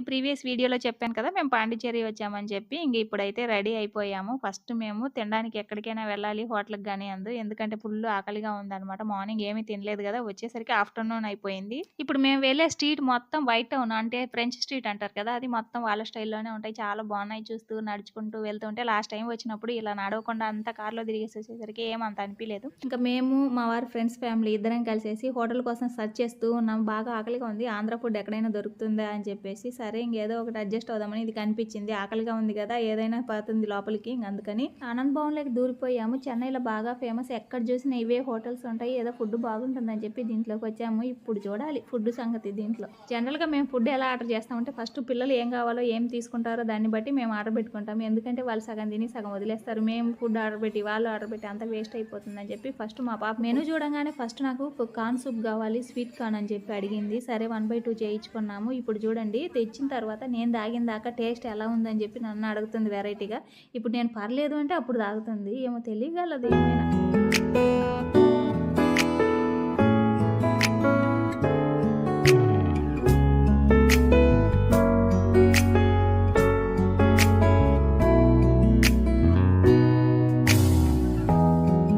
Previous వీడియోలో చెప్పాను కదా! మేము పాండిచ్చేరి వచ్చామని చెప్పి. ఇప్పుడైతే రెడీ అయిపోయాము. ఫస్ట్ మేము తినడానికి ఎక్కడికైనా వెళ్ళాలి హోటల్‌కి గాని ఎందుకంటే ఫుల్ ఆకలిగా ఉందనమాట. మార్నింగ్ ఏమి తినలేదు కదా! వచ్చేసరికి ఆఫ్టర్‌నూన్ అయిపోయింది. ఇప్పుడు మేము వెళ్ళే స్ట్రీట్ మొత్తం వైట్ టౌన్ అంటే ఫ్రెంచ్ స్ట్రీట్ అంటారు కదా! అది మొత్తం వాళ్ళ స్టైల్‌లోనే ఉంటాయి. చాలా బాగున్నాయి. చూస్తూ నడుచుకుంటూ వెళ్తుంటే లాస్ట్ టైమ్ వచ్చినప్పుడు ఇలా నడవకుండా అంతా కార్‌లో తిరిగేసి వచ్చేసరికి ఏమంత అనిపియలేదు. ఇంకా మేము మా వారి ఫ్రెండ్స్ ఫ్యామిలీ ఇద్దరం కలిసేసి హోటల్ కోసం సెర్చ్ చేస్తూ ఉన్నాం. బాగా ఆకలిగా ఉంది. ఆంధ్ర ఫుడ్ ఎక్కడైనా దొరుకుతుందా అని చెప్పేసి సరే ఇంకేదో ఒకటి అడ్జస్ట్ అవుదామని ఇది కనిపించింది. ఆకలిగా ఉంది కదా! ఏదైనా పోతుంది లోపలికి అందుకని ఆనంద్ భవన్‌లోకి దూరిపోయాము. చెన్నైలో బాగా ఫేమస్ ఎక్కడ చూసినా ఇవే హోటల్స్ ఉంటాయి. ఏదో ఫుడ్ బాగుంటుందని చెప్పి దీంట్లోకి వచ్చాము. ఇప్పుడు చూడాలి ఫుడ్ సంగతి దీంట్లో. జనరల్‌గా మేము ఫుడ్ ఎలా ఆర్డర్ చేస్తామంటే ఫస్ట్ పిల్లలు ఏం కావాలో ఏం తీసుకుంటారో దాన్ని బట్టి మేము ఆర్డర్ పెట్టుకుంటాము. ఎందుకంటే వాళ్ళు సగం తిని సగం వదిలేస్తారు. మేము ఫుడ్ ఆర్డర్ పెట్టి వాళ్ళు ఆర్డర్ పెట్టి అంతా వేస్ట్ అయిపోతుందని చెప్పి ఫస్ట్ మా పాప మెనూ చూడంగానే ఫస్ట్ నాకు కార్న్ సూప్ కావాలి స్వీట్ కార్న్ అని చెప్పి అడిగింది. సరే 1/2 చేయించుకున్నాము. ఇప్పుడు చూడండి తెచ్చిన తర్వాత నేను తాగిన దాకా టేస్ట్ ఎలా ఉందని చెప్పి నన్ను అడుగుతుంది వెరైటీగా. ఇప్పుడు నేను పర్లేదు అంటే అప్పుడు తాగుతుంది. ఏమో తెలియగలదు ఏమైనా.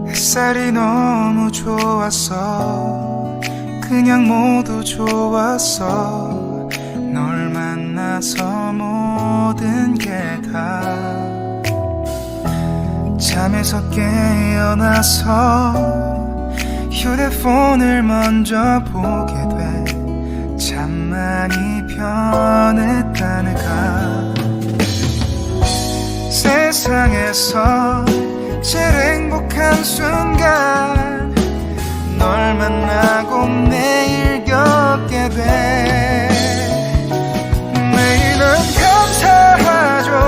햇살이 너무 좋았어 그냥 모두 좋았어 널 만나서 모든 게 다 잠에서 깨어나서 휴대폰을 먼저 보게 돼 참 많이 변했다는가 세상에서 제일 행복한 순간 널 만나고 매일 겪게 돼 매일은 감사하죠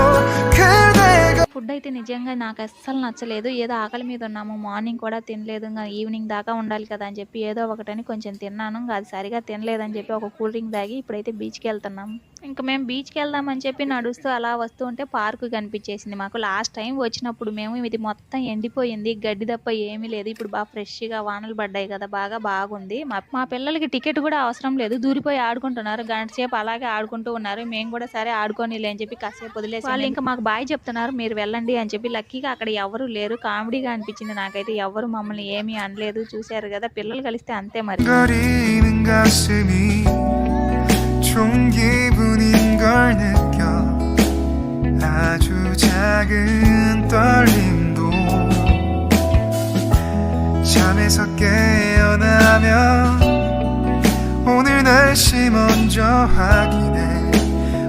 그대가 ఫుడ్ అయితే నిజంగా నాకు అస్సలు నచ్చలేదు. ఏదో ఆకలి మీద ఉన్నాము. మార్నింగ్ కూడా తినలేదు. ఇంకా ఈవినింగ్ దాకా ఉండాలి కదా అని చెప్పి ఏదో ఒకటని కొంచెం తిన్నాను. ఇంకా అది సరిగా తినలేదని చెప్పి ఒక కూల్ డ్రింక్ తాగి ఇప్పుడైతే బీచ్‌కి వెళ్తున్నాము. ఇంకా మేము బీచ్‌కి వెళ్దామని చెప్పి నడుస్తూ అలా వస్తూ ఉంటే పార్క్ కనిపించేసింది మాకు. లాస్ట్ టైం వచ్చినప్పుడు మేము ఇది మొత్తం ఎండిపోయింది. గడ్డి తప్ప ఏమీ లేదు. ఇప్పుడు బాగా ఫ్రెష్‌గా వానలు పడ్డాయి కదా! బాగుంది. మా పిల్లలకి టికెట్ కూడా అవసరం లేదు. దూరిపోయి ఆడుకుంటున్నారు. గంట సేపు అలాగే ఆడుకుంటూ ఉన్నారు. మేము కూడా సరే ఆడుకోనీలే అని చెప్పి కాసేపు వదిలేసాము. వాళ్ళు ఇంకా మాకు బాయ్ చెప్తున్నారు. మీరు వెళ్ళండి అని చెప్పి. లక్కీగా అక్కడ ఎవరు లేరు. కామెడీగా అనిపించింది నాకైతే. ఎవరు మమ్మల్ని ఏమీ అనలేదు. చూశారు కదా పిల్లలు కలిస్తే అంతే మరి. 거리는 가슴이 좋은 기분인 걸 느껴 아주 작은 떨림도 잠에서 깨어나면 오늘 날씨 먼저 확인해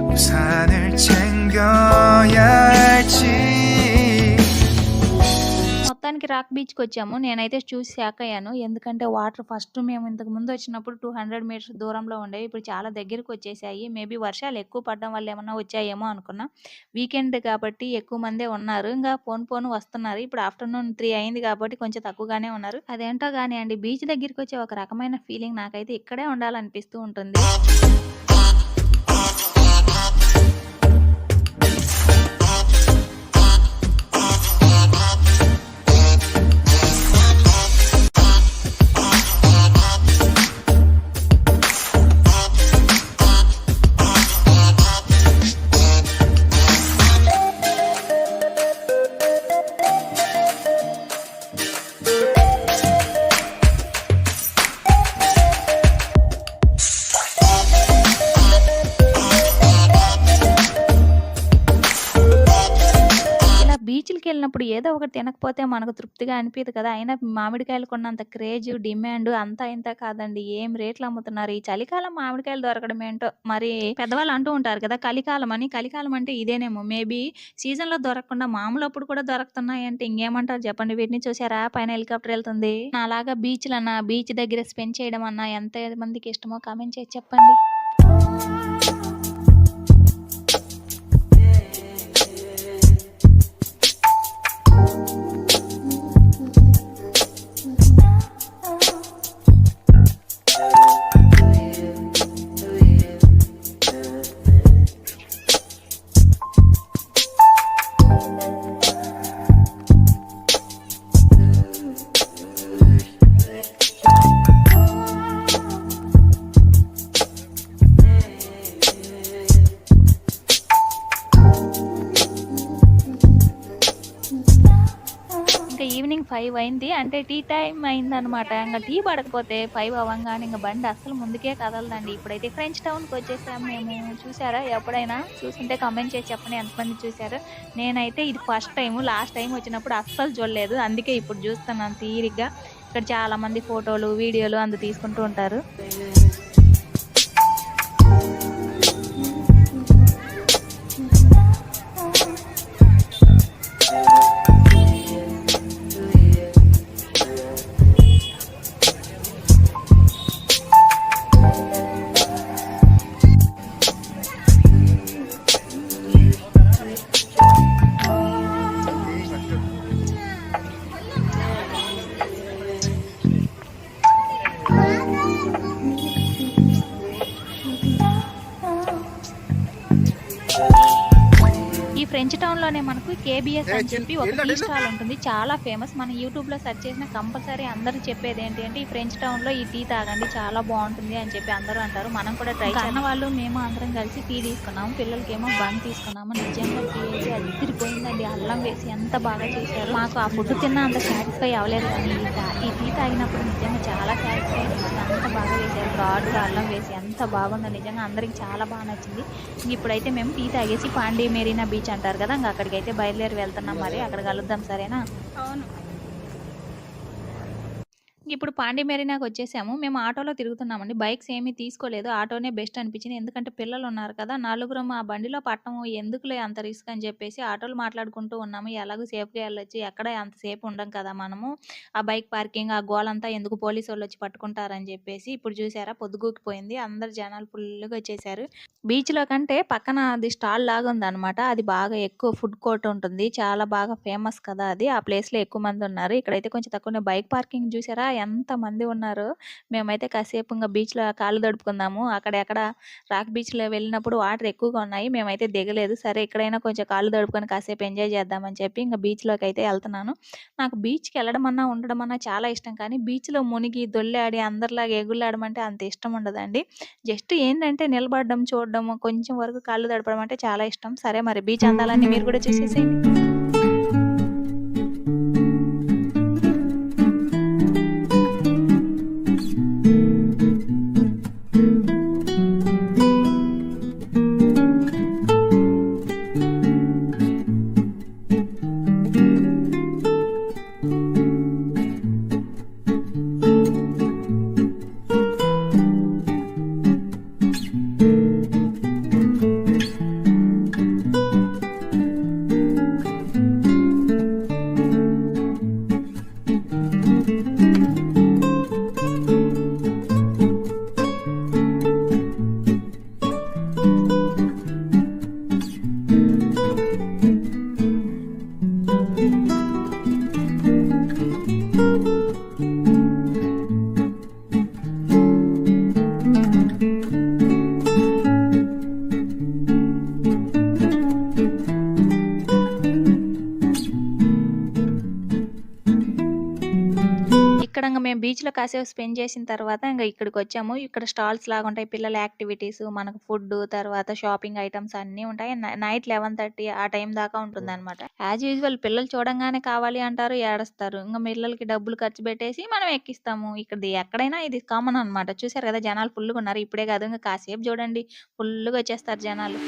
우산을 챙겨야 할지 మొత్తానికి రాక్ బీచ్‌కి వచ్చాము. నేనైతే చూసి షాక్ అయ్యాను. ఎందుకంటే వాటర్ ఫస్ట్ మేము ఇంతకు ముందు వచ్చినప్పుడు 200 మీటర్స్ దూరంలో ఉండేవి. ఇప్పుడు చాలా దగ్గరికి వచ్చేసాయి. మేబీ వర్షాలు ఎక్కువ పడడం వల్ల ఏమన్నా వచ్చాయేమో అనుకున్నా. వీకెండ్ కాబట్టి ఎక్కువ మందే ఉన్నారు. ఇంకా పోను వస్తున్నారు. ఇప్పుడు ఆఫ్టర్‌నూన్ 3 అయింది కాబట్టి కొంచెం తక్కువగానే ఉన్నారు. అదేంటో గానియండి బీచ్ దగ్గరికి వచ్చే ఒక రకమైన ఫీలింగ్ నాకైతే ఇక్కడే ఉండాలనిపిస్తూ ఉంటుంది. బీచ్‌లకి వెళ్ళినప్పుడు ఏదో ఒకటి తినకపోతే మనకు తృప్తిగా అనిపియదు కదా! అయినా మామిడికాయలకు ఉన్నంత క్రేజ్, డిమాండ్ అంతా ఇంతా కాదండి. ఏం రేట్లు అమ్ముతున్నారు. ఈ చలికాలం మామిడికాయలు దొరకడం ఏంటో. మరి పెద్దవాళ్ళు అంటూ ఉంటారు కదా! కలికాలం అని. కలికాలం అంటే ఇదేనేమో. మేబీ సీజన్‌లో దొరకకుండా మామూలప్పుడు కూడా దొరుకుతున్నాయంటే ఇంకేమంటారు చెప్పండి. వీటిని చూసారా పైన హెలికాప్టర్ వెళ్తుంది. నాలాగా బీచ్‌లన్నా, బీచ్ దగ్గర స్పెండ్ చేయడం అన్నా ఎంత మందికి ఇష్టమో కామెంట్ చేసి చెప్పండి. 5 అయింది. అంటే టీ టైమ్ అయిందనమాట. ఇంక టీ పడకపోతే 5 అవ్వంగానే ఇంక బండి అస్సలు ముందుకే కదలదండి. ఇప్పుడైతే ఫ్రెంచ్ టౌన్‌కొచ్చేసాం మేము. చూసారా? ఎప్పుడైనా చూసుంటే కామెంట్ చేసి చెప్పండి ఎంతమంది చూసారో. నేనైతే ఇది ఫస్ట్ టైము. లాస్ట్ టైమ్ వచ్చినప్పుడు అస్సలు చూడలేదు. అందుకే ఇప్పుడు చూస్తున్నాను తీరిగ్గా. ఇక్కడ చాలామంది ఫోటోలు, వీడియోలు తీసుకుంటూ ఉంటారు. ఈ ఫ్రెంచ్ టౌన్‌లోనే మనకు కేబీఎస్ అని చెప్పి ఒక టీ స్టాల్ ఉంటుంది. చాలా ఫేమస్. మనం యూట్యూబ్‌లో సెర్చ్ చేసినా కంపల్సరీ అందరూ చెప్పేది ఏంటి అంటే, ఈ ఫ్రెంచ్ టౌన్‌లో ఈ టీ తాగండి చాలా బాగుంటుంది అని చెప్పి అందరూ అంటారు. మనం కూడా ట్రై చేసిన వాళ్ళు మేము అందరం కలిసి టీ తీసుకున్నాము. పిల్లలకేమో బన్ తీసుకున్నాము. నిజంగా టీ అయితే అదిరిపోయిందండి. అల్లం వేసి ఎంత బాగా చేశారు. మాకు ఆ ఫుడ్ తిన్నా అంత సాటిస్ఫై అవ్వలేదు కానీ ఈ టీ తాగినప్పుడు నిజంగా చాలా సాటిస్ఫై అయింది. అంత బాగా వేశారు. ఘాటుగా అల్లం వేసి ఎంత బాగుందో నిజంగా అందరికి చాలా బాగా నచ్చింది. ఇప్పుడైతే మేము టీ తాగేసి పాండి మెరీనా బీచ్ అంటారు కదా, ఇంకా అక్కడికైతే బయలుదేరి వెళ్తున్నాం. మరి అక్కడ కలుద్దాం, సరేనా? అవును. ఇప్పుడు పాండి మెరీనాకి వచ్చేసాము. మేము ఆటోలో తిరుగుతున్నామండి. బైక్స్ ఏమీ తీసుకోలేదు. ఆటోనే బెస్ట్ అనిపించింది. ఎందుకంటే పిల్లలు ఉన్నారు కదా, నలుగురం ఆ బండిలో పట్టము ఎందుకులే అంత రిస్క్ అని చెప్పేసి ఆటోలు మాట్లాడుకుంటూ ఉన్నాము. ఎలాగో సేఫ్గా వెళ్ళొచ్చు, ఎక్కడ అంతసేపు ఉండం కదా మనము. ఆ బైక్ పార్కింగ్ ఆ గోలంతా ఎందుకు పోలీసు వాళ్ళు వచ్చి పట్టుకుంటారని చెప్పేసి. ఇప్పుడు చూసారా పొద్దుగూకిపోయింది, అందరు జనాలు ఫుల్గా వచ్చేసారు. బీచ్లో కంటే పక్కన అది స్టాల్ లాగా ఉందన్నమాట. అది బాగా ఎక్కువ ఫుడ్ కోర్ట్ ఉంటుంది. చాలా బాగా ఫేమస్ కదా అది. ఆ ప్లేస్లో ఎక్కువ మంది ఉన్నారు. ఇక్కడైతే కొంచెం తక్కువ. బైక్ పార్కింగ్ చూసారా ఎంత మంది ఉన్నారు. మేమైతే కాసేపు ఇంకా బీచ్లో కాళ్ళు తడుపుకుందాము. అక్కడెక్కడ రాక్ బీచ్లో వెళ్ళినప్పుడు వాటర్ ఎక్కువగా ఉన్నాయి. మేమైతే దిగలేదు. సరే ఇక్కడైనా కొంచెం కాళ్ళు తడుపుకొని కాసేపు ఎంజాయ్ చేద్దామని చెప్పి ఇంకా బీచ్లోకి అయితే వెళ్తున్నాను. నాకు బీచ్కి వెళ్ళడం అన్నా ఉండడం అన్నా చాలా ఇష్టం. కానీ బీచ్లో మునిగి దొల్లాడి అందరిలాగా ఎగుళ్ళాడడం అంటే అంత ఇష్టం ఉండదండి. జస్ట్ ఏంటంటే నిలబడడం, చూడడం, కొంచెం వరకు కాళ్ళు తడపడం అంటే చాలా ఇష్టం. సరే మరి బీచ్ అందాలన్నీ మీరు కూడా చూసేసేయండి. ఇక్కడ మేము బీచ్లో కాసేపు స్పెండ్ చేసిన తర్వాత ఇంకా ఇక్కడికి వచ్చాము. ఇక్కడ స్టాల్స్ లాగా ఉంటాయి. పిల్లల యాక్టివిటీస్, మనకు ఫుడ్, తర్వాత షాపింగ్ ఐటమ్స్ అన్నీ ఉంటాయి. నైట్ 11:30 ఆ టైం దాకా ఉంటుందన్నమాట. యాజ్ యూజువల్ పిల్లలు చూడంగానే కావాలి అంటారు, ఏడుస్తారు. ఇంకా పిల్లలకి డబ్బులు ఖర్చు పెట్టేసి మనం ఎక్కిస్తాము. ఇక్కడ ఎక్కడైనా ఇది కామన్ అనమాట. చూసారు కదా జనాలు ఫుల్గా ఉన్నారు. ఇప్పుడే కాదు ఇంకా కాసేపు చూడండి ఫుల్గా వచ్చేస్తారు జనాలు.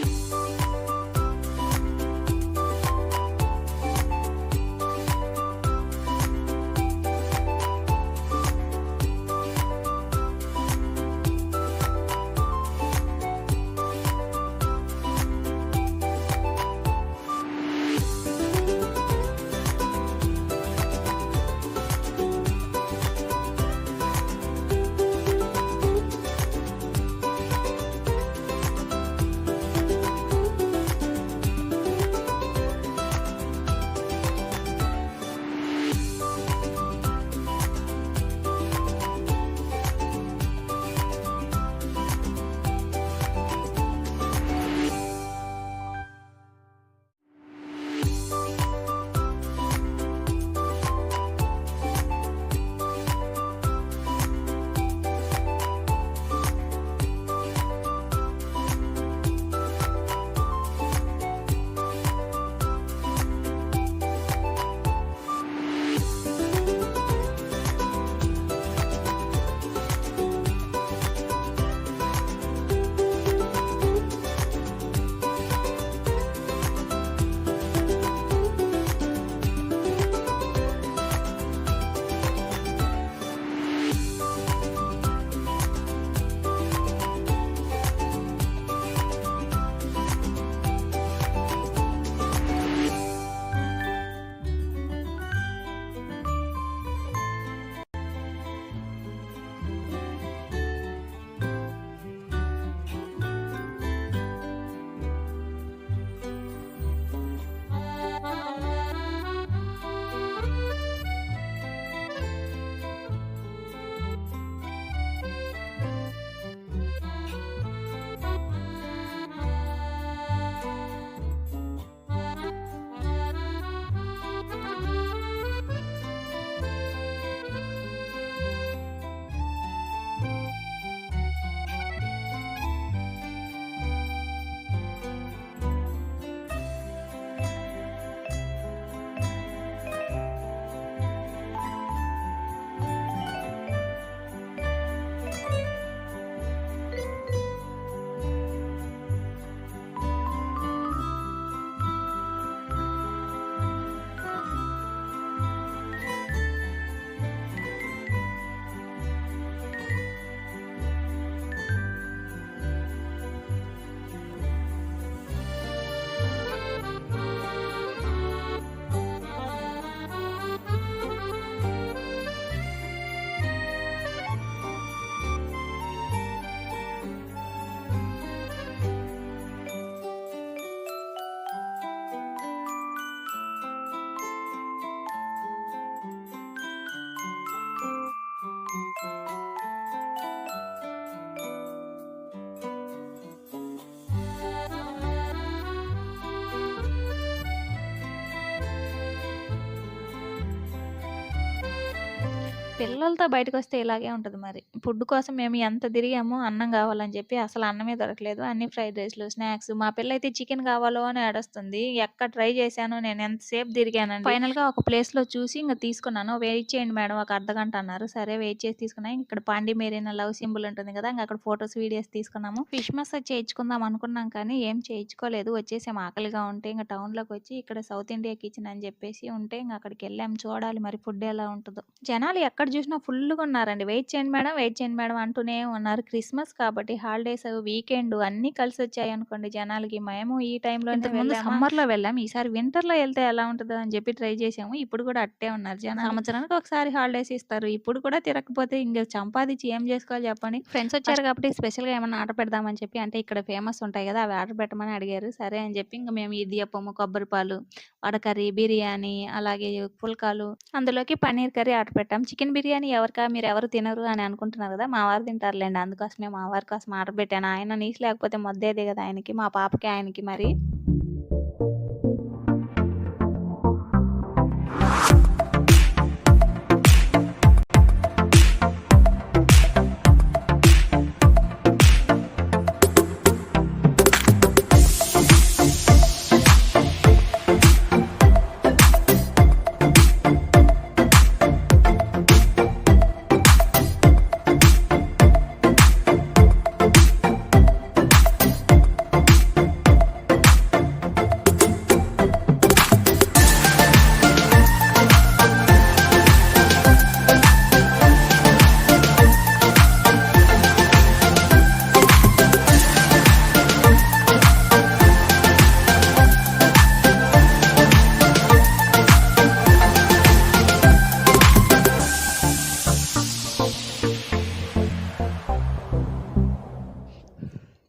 పిల్లలతో బయటకొస్తే ఇలాగే ఉంటది మరి. ఫుడ్ కోసం మేము ఎంత తిరిగామో అన్నం గావాలని చెప్పి అసలు అన్నమే దొరకలేదు. అన్ని ఫ్రైడ్ రైస్‌లు, స్నాక్స్. మా పిల్లయితే చికెన్ కావాలో అని ఏడుస్తుంది. ఎక్కడ ట్రై చేశాను. నేను ఎంతసేపు తిరిగానండి. ఫైనల్‌గా ఒక ప్లేస్‌లో చూసి ఇంక తీసుకున్నాను. వెయిట్ చేయండి మేడం ఒక అర్ధగంట అన్నారు. సరే వెయిట్ చేసి తీసుకున్నా. ఇక్కడ పాండి మెరీనా లవ్ సింబల్ ఉంటుంది కదా! ఇంక అక్కడ ఫోటోస్, వీడియోస్ తీసుకున్నాము. ఫిష్ మసాజ్ చేయించుకుందాం అనుకున్నాం కానీ ఏం చేయించుకోలేదు. వచ్చేసాము ఆకలిగా ఉంటే. ఇంక టౌన్‌లోకొచ్చి ఇక్కడ సౌత్ ఇండియా కిచెన్ అని చెప్పేసి ఉంటే ఇంక అక్కడికెళ్ళాము. చూడాలి మరి ఫుడ్ ఎలా ఉంటదో. జనాలు ఎక్కడ చూసినా ఫుల్లుగా ఉన్నారండి. వెయిట్ చేయండి మేడం, వెయిట్ చేయండి మేడం అంటూనే ఉన్నారు. క్రిస్మస్ కాబట్టి హాలిడేస్, వీకెండ్ అన్నీ కలిసొచ్చాయనుకోండి జనాలకి. మేము ఈ టైంలోనే ఇంతకుముందు సమ్మర్‌లో వెళ్ళాం. ఈసారి వింటర్‌లో ఎళ్తే ఎలా ఉంటదో అని చెప్పి ట్రై చేసాము. ఇప్పుడు కూడా అట్టే ఉన్నారు జనాలు. సంవత్సరానికి ఒకసారి హాలిడేస్ ఇస్తారు. ఇప్పుడు కూడా తిరగకపోతే ఇంక సంపాదించి ఏం చేసుకోవాలి చెప్పండి. ఫ్రెండ్స్ వచ్చారు కాబట్టి స్పెషల్‌గా ఏమన్నా ఆర్డర్ పెడదామని చెప్పి అంటే ఇక్కడ ఫేమస్ ఉంటాయి కదా! అవి ఆర్డర్ పెట్టమని అడిగారు. సరే అని చెప్పి ఇంక మేము ఇడియప్పము, కొబ్బరి పాలు, వడకర్రీ, బిర్యానీ అలాగే పుల్కాలు అందులోకి పన్నీర్ కర్రీ ఆర్డర్ పెట్టాం. చికెన్ బిర్యానీ మీరెవరు తినరు అని అనుకుంటున్నారు కదా! మా వారు తింటారులెండి. అందుకోసమే మా వారి కోసం ఆర్డర్ పెట్టాను. ఆయన నీసు లేకపోతే ముద్దే దిగదు ఆయనకి. మా పాపకి, ఆయనకి మరి.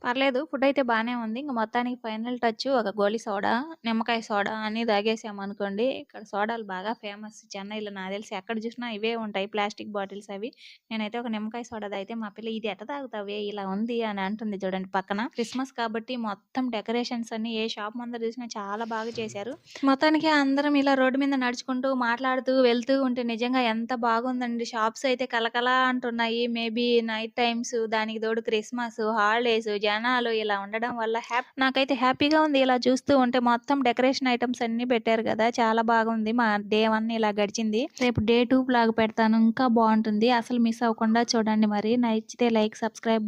పర్లేదు. ఫుడయితే బానే ఉంది. ఇంక మొత్తానికి ఫైనల్ టచ్ ఒక గోలీ సోడా, నిమ్మకాయ సోడా అన్నీ తాగేసామనుకోండి. ఇక్కడ సోడాలు బాగా ఫేమస్ చెన్నైలో నాకు తెలిసి ఎక్కడ చూసినా ఇవే ఉంటాయి. ప్లాస్టిక్ బాటిల్స్ అవి. నేనైతే ఒక నిమ్మకాయ సోడా తాగితే మా పిల్ల "ఇది ఎట్ట తాగుతావే ఇలా ఉంది" అని అంటుంది చూడండి పక్కన. క్రిస్మస్ కాబట్టి మొత్తం డెకరేషన్స్ అన్నీ ఏ షాప్ ముందర చూసినా చాలా బాగా చేశారు. మొత్తానికి అందరం ఇలా రోడ్డు మీద నడుచుకుంటూ, మాట్లాడుతూ వెళ్తూ ఉంటే నిజంగా ఎంత బాగుందండి. షాప్స్ అయితే కలకలా అంటున్నాయి. మేబీ నైట్ టైమ్స్ దానికి తోడు క్రిస్మస్, హాలిడేస్, జనాలు ఇలా ఉండడం వల్ల నాకైతే హ్యాపీగా ఉంది. ఇలా చూస్తూ ఉంటే మొత్తం డెకరేషన్ ఐటెమ్స్ అన్నీ పెట్టారు కదా! చాలా బాగుంది. మా డే 1 ఇలా గడిచింది. రేపు డే 2 వ్లాగ్ పెడతాను. ఇంకా బావుంటుంది. అసలు మిస్ అవ్వకుండా చూడండి మరి. నచ్చితే లైక్, సబ్స్క్రైబ్